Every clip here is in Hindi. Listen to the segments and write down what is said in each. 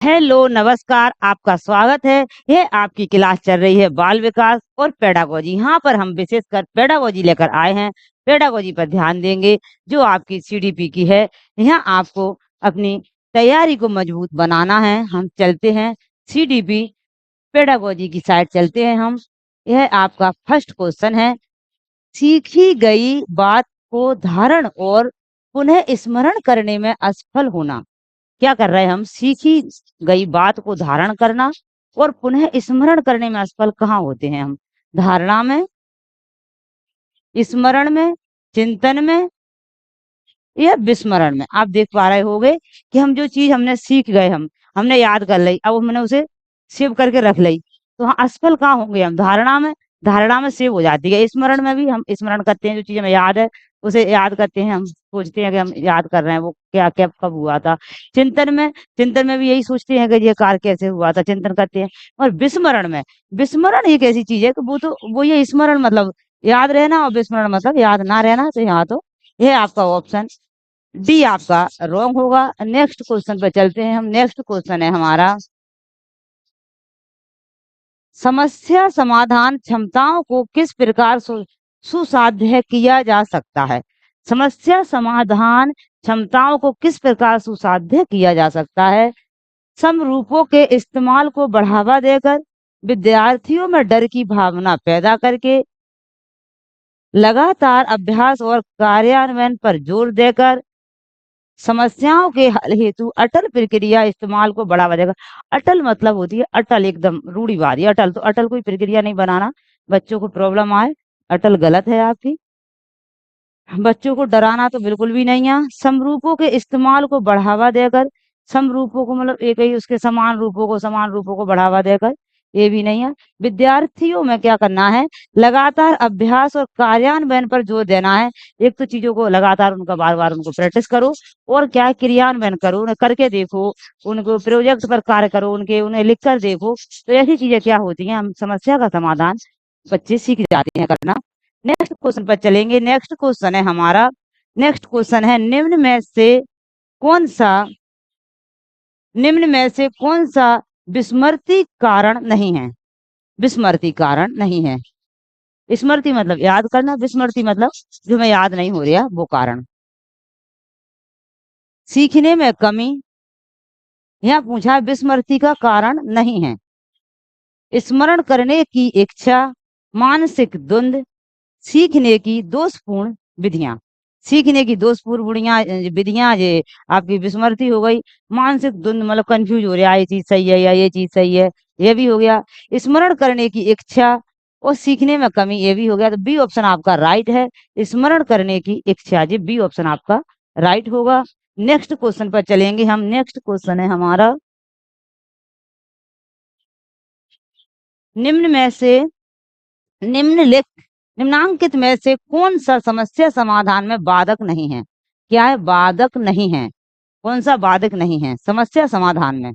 हेलो, नमस्कार, आपका स्वागत है। यह आपकी क्लास चल रही है बाल विकास और पेडागोजी। यहाँ पर हम विशेषकर पेडागोजी लेकर आए हैं। पेडागोजी पर ध्यान देंगे, जो आपकी सीडीपी की है। यहाँ आपको अपनी तैयारी को मजबूत बनाना है। हम चलते हैं सीडीपी पेडागोजी की साइड चलते हैं हम। यह आपका फर्स्ट क्वेश्चन है। सीखी गई बात को धारण और पुनः स्मरण करने में असफल होना। क्या कर रहे हैं हम? सीखी गई बात को धारण करना और पुनः स्मरण करने में असफल कहाँ होते हैं हम? धारणा में, स्मरण में, चिंतन में या विस्मरण में। आप देख पा रहे होगे कि हम जो चीज हमने सीख गए, हमने याद कर ली, अब मैंने उसे सेव करके रख ली, तो हाँ असफल कहाँ होंगे हम? धारणा में। धारणा में सेव हो जाती है। स्मरण में भी हम स्मरण करते हैं, जो चीज हमें याद है उसे याद करते हैं। हम सोचते हैं कि हम याद कर रहे हैं वो क्या क्या कब हुआ था। चिंतन में भी यही सोचते हैं कि ये कार्य कैसे हुआ था, चिंतन करते हैं। और विस्मरण में, विस्मरण एक ऐसी चीज है कि वो ये स्मरण मतलब याद रहना और विस्मरण मतलब याद ना रहना। तो यहाँ तो यह आपका ऑप्शन डी आपका रॉन्ग होगा। नेक्स्ट क्वेश्चन पे चलते हैं हम। नेक्स्ट क्वेश्चन है हमारा, समस्या समाधान क्षमताओं को किस प्रकार सुसाध्य किया जा सकता है? समस्या समाधान क्षमताओं को किस प्रकार सुसाध्य किया जा सकता है? समरूपों के इस्तेमाल को बढ़ावा देकर, विद्यार्थियों में डर की भावना पैदा करके, लगातार अभ्यास और कार्यान्वयन पर जोर देकर, समस्याओं के हल हेतु अटल प्रक्रिया इस्तेमाल को बढ़ावा देगा। अटल मतलब होती है अटल, एकदम रूढ़िवादी। अटल तो अटल कोई प्रक्रिया नहीं बनाना, बच्चों को प्रॉब्लम आए। अटल गलत है आपकी। बच्चों को डराना तो बिल्कुल भी नहीं है। समरूपों के इस्तेमाल को बढ़ावा देकर, समरूपों को मतलब एक ही उसके समान रूपों को बढ़ावा देकर, ये भी नहीं है। विद्यार्थियों में क्या करना है? लगातार अभ्यास और कार्यान्वयन पर जोर देना है। एक तो चीजों को लगातार उनका बार बार उनको प्रैक्टिस करो, और क्या है क्रियान्वयन करो, उन्हें करके देखो, उनको प्रोजेक्ट पर कार्य करो, उन्हें लिख कर देखो। तो ऐसी चीजें क्या होती हैं, हम समस्या का समाधान बच्चे सीख जाते हैं करना। नेक्स्ट क्वेश्चन पर चलेंगे। नेक्स्ट क्वेश्चन है हमारा, नेक्स्ट क्वेश्चन है, कौन सा निम्न में से कौन सा विस्मृति कारण नहीं है? विस्मृति कारण नहीं है। स्मृति मतलब याद करना, विस्मृति मतलब जो हमें याद नहीं हो रहा वो कारण। सीखने में कमी, यहाँ पूछा है विस्मृति का कारण नहीं है। स्मरण करने की इच्छा, मानसिक द्वंद, सीखने की दोषपूर्ण विधियां। सीखने की दोषपूर्ण विधियां ये आपकी विस्मृति हो गई। मानसिक द्वंद मतलब कंफ्यूज हो रहा है, ये चीज सही है या ये चीज सही है, ये भी हो गया। स्मरण करने की इच्छा और सीखने में कमी, ये भी हो गया। तो बी ऑप्शन आपका राइट है, स्मरण करने की इच्छा। जी बी ऑप्शन आपका राइट होगा। नेक्स्ट क्वेश्चन पर चलेंगे हम। नेक्स्ट क्वेश्चन है हमारा, निम्न में से निम्नलिख निम्नांकित में से कौन सा समस्या समाधान में बाधक नहीं है? क्या है? बाधक नहीं है। कौन सा बाधक नहीं है समस्या समाधान में?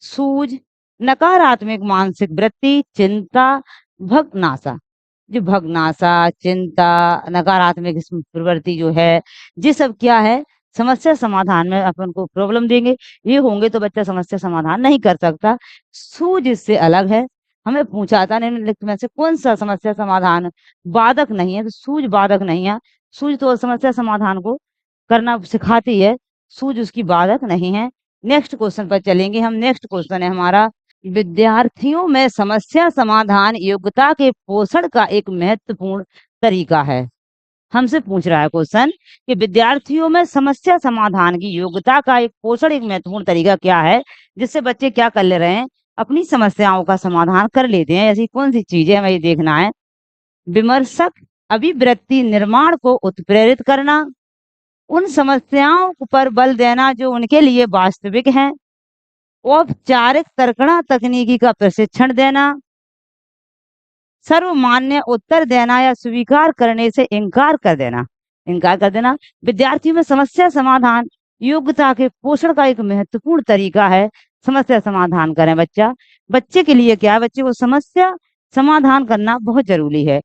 सूझ, नकारात्मक मानसिक वृत्ति, चिंता, भगनाशा। जो भगनाशा, चिंता, नकारात्मक प्रवृत्ति जो है, ये सब क्या है? समस्या समाधान में अपन को प्रॉब्लम देंगे। ये होंगे तो बच्चा समस्या समाधान नहीं कर सकता। सूझ इससे अलग है। हमें पूछा था निम्नलिखित में से कौन सा समस्या समाधान बाधक नहीं है, तो सूझ बाधक नहीं है। सूझ तो समस्या समाधान को करना सिखाती है, सूझ उसकी बाधक नहीं है। नेक्स्ट क्वेश्चन पर चलेंगे हम। नेक्स्ट क्वेश्चन है हमारा, विद्यार्थियों में समस्या समाधान योग्यता के पोषण का एक महत्वपूर्ण तरीका है। हमसे पूछ रहा है क्वेश्चन कि विद्यार्थियों में समस्या समाधान की योग्यता का एक पोषण, एक महत्वपूर्ण तरीका क्या है, जिससे बच्चे क्या कर ले रहे हैं? अपनी समस्याओं का समाधान कर लेते हैं। ऐसी कौन सी चीजें हमें ये देखना है? विमर्शक अभिवृत्ति निर्माण को उत्प्रेरित करना, उन समस्याओं पर बल देना जो उनके लिए वास्तविक हैं, औपचारिक तर्कणा तकनीकी का प्रशिक्षण देना, सर्वमान्य उत्तर देना या स्वीकार करने से इनकार कर देना। इनकार कर देना विद्यार्थियों में समस्या समाधान योग्यता के पोषण का एक महत्वपूर्ण तरीका है। समस्या समाधान करें बच्चे के लिए क्या है? बच्चे को समस्या समाधान करना बहुत जरूरी है।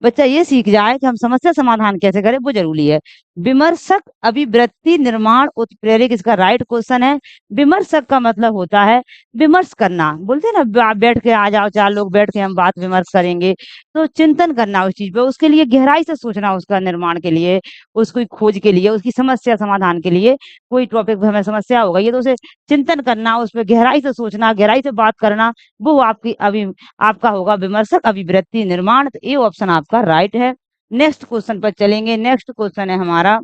बच्चा ये सीख जाए कि हम समस्या समाधान कैसे करें, वो जरूरी है। विमर्शक अभिवृत्ति निर्माण उत्प्रेरक इसका राइट क्वेश्चन है। विमर्शक का मतलब होता है विमर्श करना, बोलते हैं ना आप बैठ के आ जाओ, चार लोग बैठ के हम बात विमर्श करेंगे, तो चिंतन करना उस चीज पे, उसके लिए गहराई से सोचना, उसका निर्माण के लिए, उसकी खोज के लिए, उसकी समस्या समाधान के लिए। कोई टॉपिक पे हमें समस्या हो गई है तो उसे चिंतन करना, उस पर गहराई से सोचना, गहराई से बात करना, वो आपका होगा विमर्शक अभिवृत्ति निर्माण। तो ये ऑप्शन आपका राइट है। नेक्स्ट क्वेश्चन पर चलेंगे। नेक्स्ट क्वेश्चन है हमारा,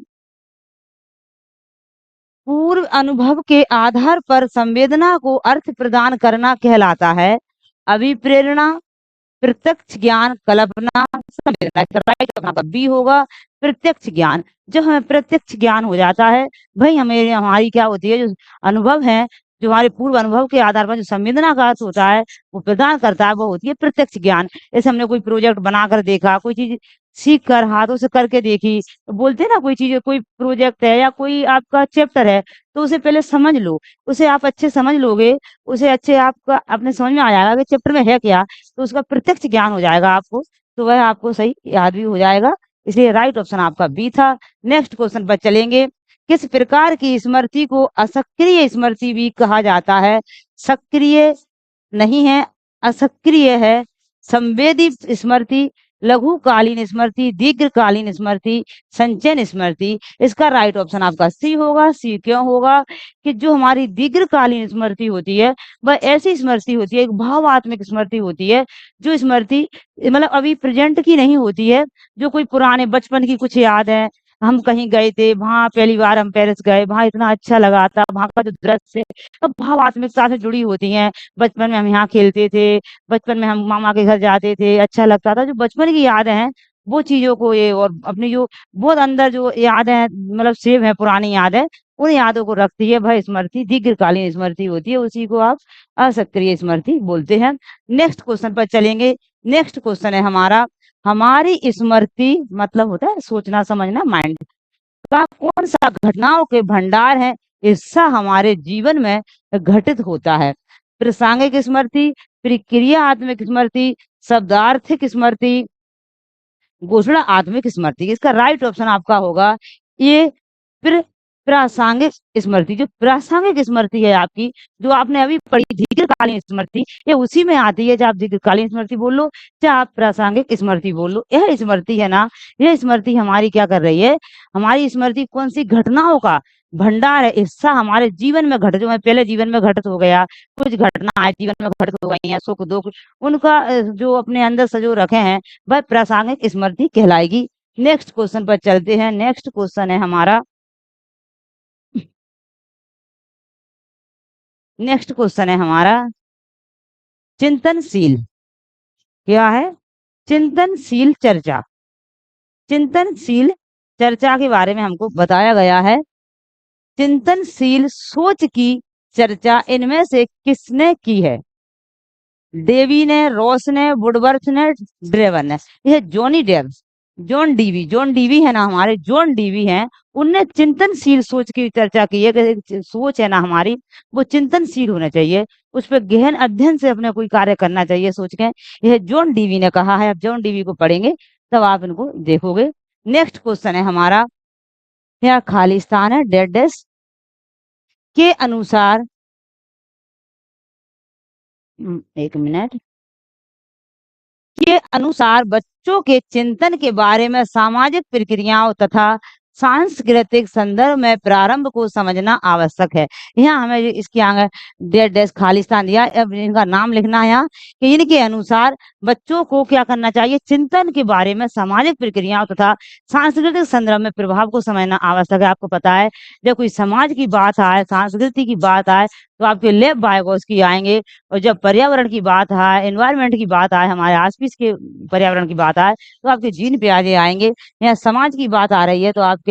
पूर्व अनुभव के आधार पर संवेदना को अर्थ प्रदान करना कहलाता है अभिप्रेरणा, प्रत्यक्ष ज्ञान, कल्पना, संवेदना। राइट बी होगा प्रत्यक्ष ज्ञान। जब हमें प्रत्यक्ष ज्ञान हो जाता है भाई, हमारी क्या होती है, जो अनुभव है, जो हमारे पूर्व अनुभव के आधार पर जो संवेदना का अर्थ होता है वो प्रदान करता है, वो होती है प्रत्यक्ष ज्ञान। जैसे हमने कोई प्रोजेक्ट बनाकर देखा, कोई चीज सीख कर हाथों से करके देखी, तो बोलते हैं ना कोई चीज, कोई प्रोजेक्ट है या कोई आपका चैप्टर है, तो उसे पहले समझ लो, उसे आप अच्छे समझ लोगे, उसे अच्छे आपका अपने समझ में आ जाएगा कि चैप्टर में है क्या, तो उसका प्रत्यक्ष ज्ञान हो जाएगा आपको, तो वह आपको सही याद भी हो जाएगा। इसलिए राइट ऑप्शन आपका बी था। नेक्स्ट क्वेश्चन पर चलेंगे। किस प्रकार की स्मृति को असक्रिय स्मृति भी कहा जाता है? सक्रिय नहीं है, असक्रिय है। संवेदी स्मृति, लघुकालीन स्मृति, दीर्घकालीन स्मृति, संचयन स्मृति। इसका राइट ऑप्शन आपका सी होगा। सी क्यों होगा? कि जो हमारी दीर्घकालीन स्मृति होती है वह ऐसी स्मृति होती है, एक भावात्मक स्मृति होती है, जो स्मृति मतलब अभी प्रेजेंट की नहीं होती है, जो कोई पुराने बचपन की कुछ याद है, हम कहीं गए थे, वहां पहली बार हम पेरिस गए, वहां इतना अच्छा लगा था, वहां का जो दृश्य है, सब भावात्मिकता से जुड़ी होती हैं। बचपन में हम यहाँ खेलते थे, बचपन में हम मामा के घर जाते थे, अच्छा लगता था, जो बचपन की यादें हैं वो चीजों को ये, और अपनी जो बहुत अंदर जो यादें हैं, मतलब सेव है पुरानी यादें, उन यादों को रखती है वह स्मृति दीर्घकालीन स्मृति होती है, उसी को आप असक्रिय स्मृति बोलते हैं। नेक्स्ट क्वेश्चन पर चलेंगे। नेक्स्ट क्वेश्चन है हमारा, हमारी स्मृति मतलब होता है सोचना समझना, माइंड का कौन सा घटनाओं के भंडार है, हिस्सा हमारे जीवन में घटित होता है? प्रासंगिक स्मृति, प्रक्रियात्मक स्मृति, शब्दार्थिक स्मृति, घोषणा आत्मिक स्मृति। इसका राइट ऑप्शन आपका होगा ये प्रासंगिक स्मृति। जो प्रासंगिक स्मृति है आपकी, जो आपने अभी पढ़ी दीर्घकालीन स्मृति, ये उसी में आती है। चाहे आप दीर्घकालीन स्मृति बोल लो, चाहे आप प्रासंगिक स्मृति बोल लो, यह स्मृति है ना, यह स्मृति हमारी क्या कर रही है, हमारी स्मृति कौन सी घटनाओं का भंडार है, हिस्सा हमारे जीवन में घटित, जो है पहले जीवन में घटित हो गया, कुछ घटना जीवन में घटित हो गई है, सुख दुख, उनका जो अपने अंदर सजो रखे हैं, वह प्रासंगिक स्मृति कहलाएगी। नेक्स्ट क्वेश्चन पर चलते हैं। नेक्स्ट क्वेश्चन है हमारा, नेक्स्ट क्वेश्चन है हमारा चिंतनशील। क्या है? चिंतनशील चर्चा। चिंतनशील चर्चा के बारे में हमको बताया गया है, चिंतनशील सोच की चर्चा इनमें से किसने की है? डेवी ने, रॉस ने, वुडवर्थ ने, ड्रेवन ने। यह जॉन डीवी है ना, हमारे जॉन डीवी हैं, उनने चिंतनशील सोच की चर्चा की है कि सोच है ना हमारी, वो चिंतनशील होना चाहिए, उस पर गहन अध्ययन से अपने कोई कार्य करना चाहिए सोच के। यह जॉन डीवी ने कहा है। अब जॉन डीवी को पढ़ेंगे तब आप इनको देखोगे। नेक्स्ट क्वेश्चन है हमारा, यह खालिस्तान है डेड डेस के अनुसार, एक मिनट, के अनुसार बच्चों के चिंतन के बारे में सामाजिक प्रक्रियाओं तथा सांस्कृतिक संदर्भ में प्रारंभ को समझना आवश्यक है। यहाँ हमें इसके आगे डेड डेस्क खालिस्तान दिया, अब इनका नाम लिखना है यहाँ कि इनके अनुसार बच्चों को क्या करना चाहिए, चिंतन के बारे में सामाजिक प्रक्रियाओं तथा सांस्कृतिक संदर्भ में प्रभाव को समझना आवश्यक है। आपको पता है जब कोई समाज की बात आए, संस्कृति की बात आए, तो आपके लेब बायोगॉस की आएंगे, और जब पर्यावरण की बात आए, एनवायरमेंट की बात आए, हमारे आसपास के पर्यावरण की बात आए, तो आपके जीन पे आगे आएंगे। यहाँ समाज की बात आ रही है तो आपके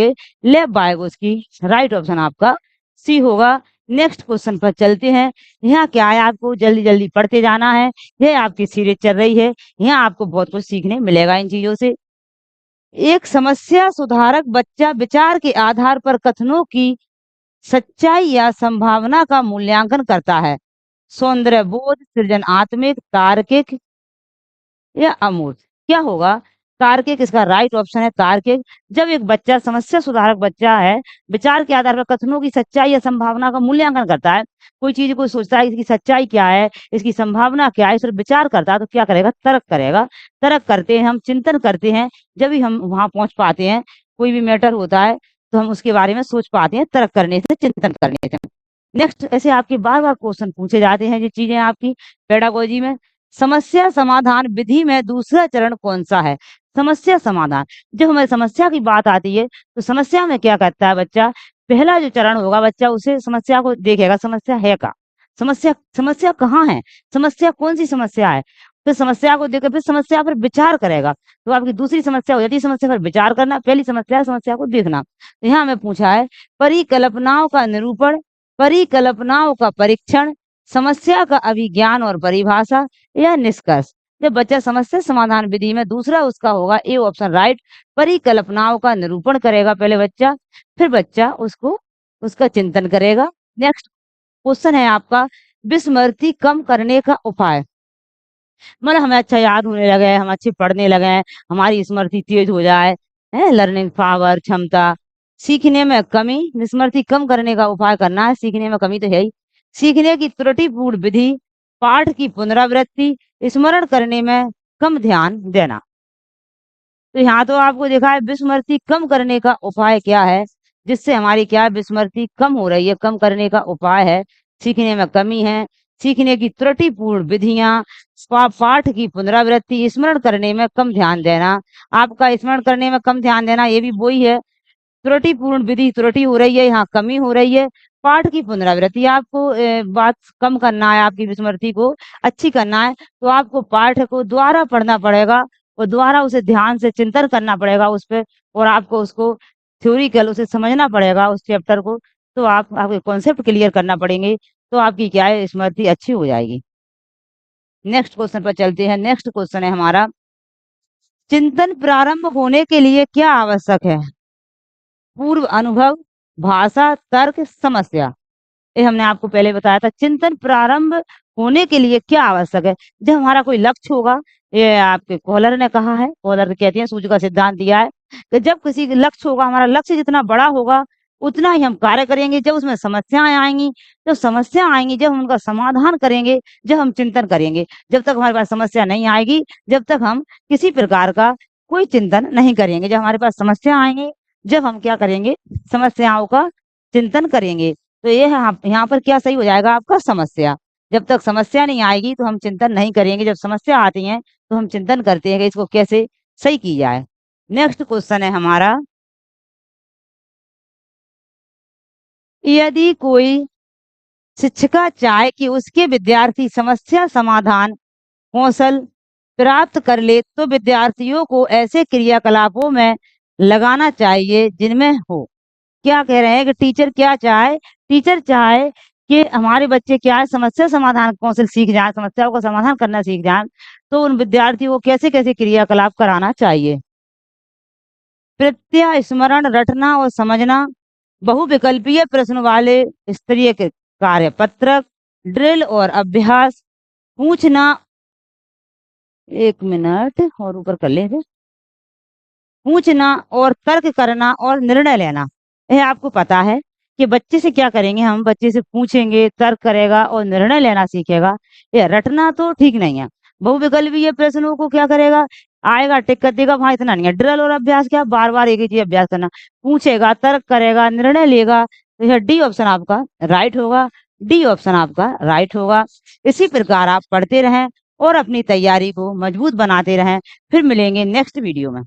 लेब बायोगॉस की। राइट ऑप्शन आपका सी होगा। नेक्स्ट क्वेश्चन पर चलते हैं। यहाँ क्या है, आपको जल्दी जल्दी पढ़ते जाना है, ये आपकी सीरीज चल रही है, यहाँ आपको बहुत कुछ सीखने मिलेगा इन चीजों से। एक समस्या सुधारक बच्चा विचार के आधार पर कथनों की सच्चाई या संभावना का मूल्यांकन करता है। सौंदर्य बोध, सृजनात्मक, तार्किक या अमूर्त। क्या होगा? तार्किक इसका राइट ऑप्शन है तार्किक। जब एक बच्चा समस्या सुधारक बच्चा है, विचार के आधार पर कथनों की सच्चाई या संभावना का मूल्यांकन करता है। कोई चीज को सोचता है इसकी सच्चाई क्या है, इसकी संभावना क्या है, इस पर विचार करता है, तो क्या करेगा, तर्क करेगा। तर्क करते हैं हम, चिंतन करते हैं, जब भी हम वहां पहुंच पाते हैं, कोई भी मैटर होता है तो हम उसके बारे में सोच पाते हैं, तर्क करने से, चिंतन करने से। नेक्स्ट, ऐसे आपके बार बार क्वेश्चन पूछे जाते हैं, ये चीजें आपकी पेडागोजी में। समस्या समाधान विधि में दूसरा चरण कौन सा है? समस्या समाधान। जब हमें समस्या की बात आती है तो समस्या में क्या करता है बच्चा, पहला जो चरण होगा, बच्चा उसे समस्या को देखेगा, समस्या है का, समस्या समस्या कहाँ है, समस्या कौन सी समस्या है, फिर समस्या को देखकर फिर समस्या पर विचार करेगा। तो आपकी दूसरी समस्या हो जाती है समस्या पर विचार करना, पहली समस्या है समस्या को देखना। तो यहाँ हमें पूछा है परिकल्पनाओं का निरूपण, परिकल्पनाओं का परीक्षण, समस्या का अभिज्ञान और परिभाषा या निष्कर्ष। जब बच्चा समस्या समाधान विधि में दूसरा उसका होगा ए ऑप्शन राइट, परिकल्पनाओं का निरूपण करेगा पहले बच्चा, फिर बच्चा उसको उसका चिंतन करेगा। नेक्स्ट क्वेश्चन है आपका विस्मृति कम करने का उपाय। मतलब हमें अच्छा याद होने लगे, हम अच्छे पढ़ने लगे, हमारी स्मृति तेज हो जाए, है लर्निंग पावर, क्षमता, सीखने में कमी, विस्मृति कम करने का उपाय करना है, सीखने में कमी तो है ही। सीखने की त्रुटिपूर्ण विधि, पाठ की पुनरावृत्ति, स्मरण करने में कम ध्यान देना। तो यहाँ तो आपको देखा है विस्मृति कम करने का उपाय क्या है, जिससे हमारी क्या है विस्मृति कम हो रही है, कम करने का उपाय है सीखने में कमी है, सीखने की त्रुटिपूर्ण विधियां, पाठ की पुनरावृत्ति, स्मरण करने में कम ध्यान देना। आपका स्मरण करने में कम ध्यान देना ये भी वही है, त्रुटिपूर्ण विधि त्रुटि हो रही है, यहाँ कमी हो रही है। पाठ की पुनरावृत्ति, आपको बात कम करना है, आपकी विस्मृति को अच्छी करना है, तो आपको पाठ को दोबारा पढ़ना पड़ेगा और दोबारा उसे ध्यान से चिंतन करना पड़ेगा उस पर, और आपको उसको थ्योरिकल उसे समझना पड़ेगा उस चैप्टर को, तो आपके कॉन्सेप्ट क्लियर करना पड़ेंगे, तो आपकी क्या है स्मृति अच्छी हो जाएगी। नेक्स्ट क्वेश्चन पर चलते हैं। नेक्स्ट क्वेश्चन है हमारा चिंतन प्रारंभ होने के लिए क्या आवश्यक है? पूर्व अनुभव, भाषा, तर्क, समस्या। ये हमने आपको पहले बताया था। चिंतन प्रारंभ होने के लिए क्या आवश्यक है? जब हमारा कोई लक्ष्य होगा, ये आपके कॉलर ने कहा है, कॉलर कहते हैं सूझ का सिद्धांत दिया है कि जब किसी का लक्ष्य होगा, हमारा लक्ष्य जितना बड़ा होगा उतना ही हम कार्य करेंगे। जब उसमें समस्याएं आएंगी, जब समस्या आएंगी, जब हम उनका समाधान करेंगे, जब हम चिंतन करेंगे। जब तक हमारे पास समस्या नहीं आएगी, जब तक हम किसी प्रकार का कोई चिंतन नहीं करेंगे। जब हमारे पास समस्या आएंगे, जब हम क्या करेंगे, समस्याओं का चिंतन करेंगे। तो ये यहाँ पर क्या सही हो जाएगा आपका, समस्या। जब तक समस्या नहीं आएगी तो हम चिंतन नहीं करेंगे, जब समस्या आती है तो हम चिंतन करते हैं कि इसको कैसे सही की जाए। नेक्स्ट क्वेश्चन है हमारा यदि कोई शिक्षिका चाहे कि उसके विद्यार्थी समस्या समाधान कौशल प्राप्त कर ले तो विद्यार्थियों को ऐसे क्रियाकलापों में लगाना चाहिए जिनमें हो। क्या कह रहे हैं कि टीचर क्या चाहे, टीचर चाहे कि हमारे बच्चे क्या है समस्या समाधान कौशल सीख जाए, समस्याओं का समाधान करना सीख जाए, तो उन विद्यार्थियों को कैसे कैसे क्रियाकलाप कराना चाहिए। प्रत्यय, स्मरण, रटना और समझना, बहुविकल्पीय प्रश्न वाले स्तरीय के कार्य पत्रक, ड्रिल और अभ्यास, पूछना, एक मिनट और ऊपर कर लेंगे, पूछना और तर्क करना और निर्णय लेना। यह आपको पता है कि बच्चे से क्या करेंगे, हम बच्चे से पूछेंगे, तर्क करेगा और निर्णय लेना सीखेगा। ये रटना तो ठीक नहीं है। बहुविकल्पीय प्रश्नों को क्या करेगा, आएगा टिक कर देगा, वहां इतना नहीं है। ड्रिल और अभ्यास क्या, बार बार एक ही चीज अभ्यास करना, पूछेगा, तर्क करेगा, निर्णय लेगा। तो यह डी ऑप्शन आपका राइट होगा, डी ऑप्शन आपका राइट होगा। इसी प्रकार आप पढ़ते रहें और अपनी तैयारी को मजबूत बनाते रहें। फिर मिलेंगे नेक्स्ट वीडियो में।